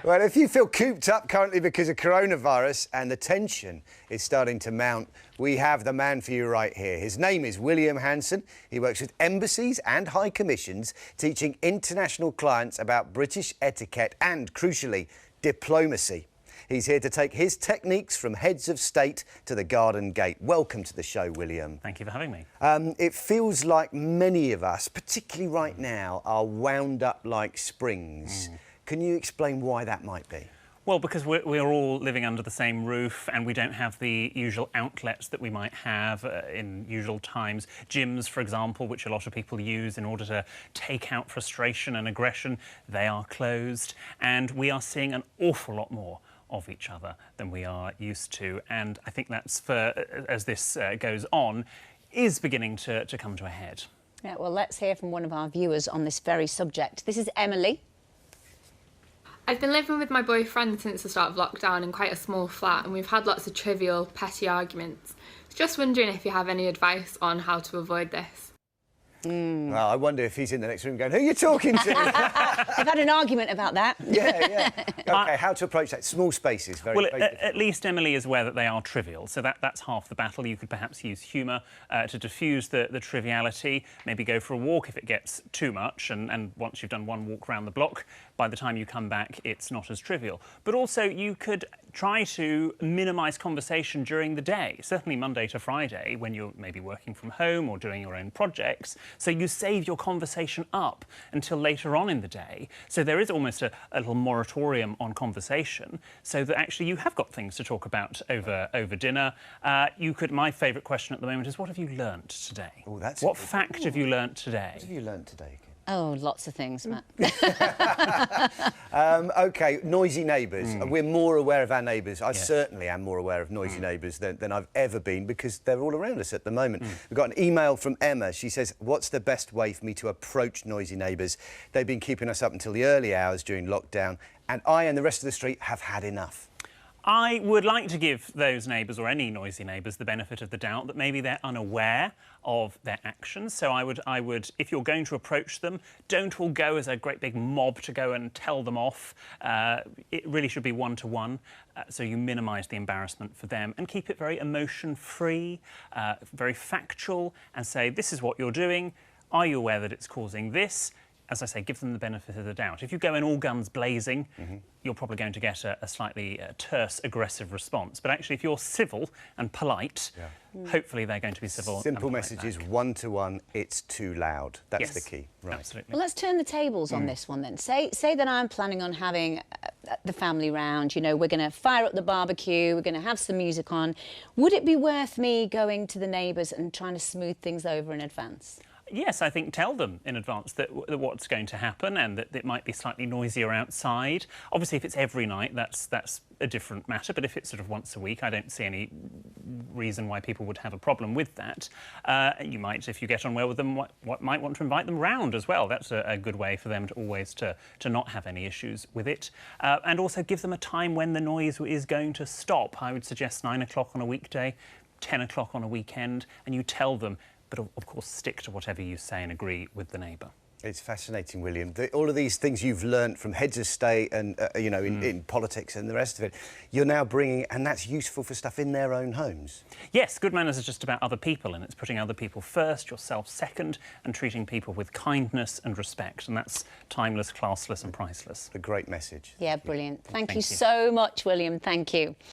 Well, if you feel cooped up currently because of coronavirus and the tension is starting to mount, we have the man for you right here. His name is William Hanson. He works with embassies and high commissions, teaching international clients about British etiquette and, crucially, diplomacy. He's here to take his techniques from heads of state to the garden gate. Welcome to the show, William. Thank you for having me. It feels like many of us, particularly right now, are wound up like springs. Can you explain why that might be? Well, because we're all living under the same roof and we don't have the usual outlets that we might have in usual times. Gyms, for example, which a lot of people use in order to take out frustration and aggression, they are closed. And we are seeing an awful lot more of each other than we are used to. And I think that's, as this goes on, is beginning to come to a head. Yeah, well, let's hear from one of our viewers on this very subject. This is Emily. I've been living with my boyfriend since the start of lockdown in quite a small flat, and we've had lots of trivial, petty arguments. Just wondering if you have any advice on how to avoid this. Well, I wonder if he's in the next room going, who are you talking to? I've had an argument about that. Yeah. OK, how to approach that? Small spaces, very Well, at least Emily is aware that they are trivial, so that's half the battle. You could perhaps use humour to diffuse the triviality, maybe go for a walk if it gets too much, and once you've done one walk around the block, by the time you come back, it's not as trivial. But also, you could try to minimise conversation during the day, certainly Monday to Friday, when you're maybe working from home or doing your own projects. So you save your conversation up until later on in the day. So there is almost a little moratorium on conversation, so that actually you have got things to talk about over dinner. My favourite question at the moment is, what have you learnt today? Oh, that's what fact have you learnt today? What have you learnt today? Oh, lots of things, Matt. OK, noisy neighbours. We're more aware of our neighbours. I certainly am more aware of noisy neighbours than I've ever been, because they're all around us at the moment. We've got an email from Emma. She says, what's the best way for me to approach noisy neighbours? They've been keeping us up until the early hours during lockdown, and I and the rest of the street have had enough. I would like to give those neighbours, or any noisy neighbours, the benefit of the doubt that maybe they're unaware of their actions. So I would, if you're going to approach them, don't all go as a great big mob to go and tell them off. It really should be one-to-one, so you minimise the embarrassment for them and keep it very emotion-free, very factual, and say, this is what you're doing. Are you aware that it's causing this? As I say, give them the benefit of the doubt. If you go in all guns blazing, you're probably going to get a slightly terse, aggressive response. But actually, if you're civil and polite, hopefully they're going to be civil. Simple messages, one-to-one, it's too loud. That's the key. Right. Absolutely. Well, let's turn the tables on this one then. Say that I'm planning on having the family round. You know, we're going to fire up the barbecue, we're going to have some music on. Would it be worth me going to the neighbours and trying to smooth things over in advance? Yes, I think tell them in advance that what's going to happen, and that it might be slightly noisier outside. Obviously, if it's every night, that's a different matter. But if it's sort of once a week, I don't see any reason why people would have a problem with that. You might, if you get on well with them, might want to invite them round as well. That's a good way for them to always to not have any issues with it. And also give them a time when the noise is going to stop. I would suggest 9 o'clock on a weekday, 10 o'clock on a weekend, and you tell them. But of course, stick to whatever you say and agree with the neighbour. It's fascinating, William. All of these things you've learnt from heads of state and, you know, in politics and the rest of it, you're now bringing, and that's useful for stuff in their own homes. Yes, good manners is just about other people, and it's putting other people first, yourself second, and treating people with kindness and respect. And that's timeless, classless and priceless. A great message. Yeah, brilliant. Thank you so much, William. Thank you.